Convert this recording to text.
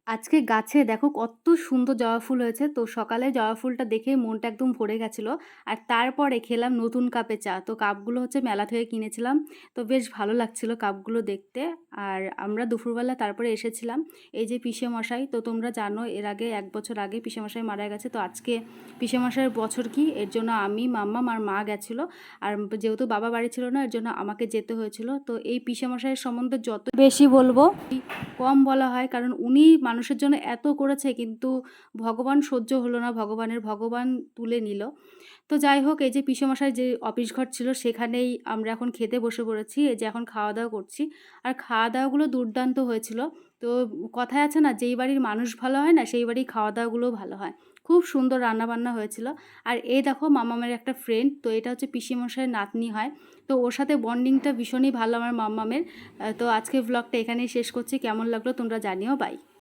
আজকে গাছে দেখো কত সুন্দর জবা ফুল হয়েছে। তো সকালে জবা ফুলটা দেখেই মনটা একদম ভরে গেছিল। আর তারপরে খেলাম নতুন কাপে চা। তো কাপগুলো হচ্ছে মেলা থেকে কিনেছিলাম। তো বেশ ভালো লাগছিল কাপগুলো দেখতে। আর আমরা দুপুরবেলা তারপরে এসেছিলাম। এই যে পিসেমশাই, তো তোমরা জানো এর আগে ১ বছর আগে পিসেমশাই মারা গেছে। তো আজকে পিসেমশাইয়ের বছর কি, এর জন্য আমি, মাম্মাম আর মা গেছিল। আর যেহেতু বাবা বাড়ি ছিল না, এর জন্য আমাকে যেতে হয়েছিল। তো এই পিসেমশাইয়ের সম্বন্ধে যত বেশি বলবো কম বলা হয়, কারণ উনি মানুষের জন্য এত করেছে, কিন্তু ভগবান সহ্য হলো না, ভগবান তুলে নিল। তো যাই হোক, এই যে পিসেমশাই যে অফিস ঘর ছিল সেখানেই আমরা এখন খেতে বসে পড়েছি। এই যে এখন খাওয়া দাওয়া করছি। আর খাওয়া দাওয়াগুলো দুর্দান্ত হয়েছিল। তো কথায় আছে না, যেই বাড়ির মানুষ ভালো হয় না সেই বাড়ির খাওয়া দাওয়াগুলোও ভালো হয়। খুব সুন্দর রান্নাবান্না হয়েছিল। আর এই দেখো মামামের একটা ফ্রেন্ড, তো এটা হচ্ছে পিসেমশাইয়ের নাতনি হয়। তো ওর সাথে বন্ডিংটা ভীষণই ভালো আমার মাম্মামের। তো আজকে ব্লগটা এখানেই শেষ করছি। কেমন লাগলো তোমরা জানিও। বাই।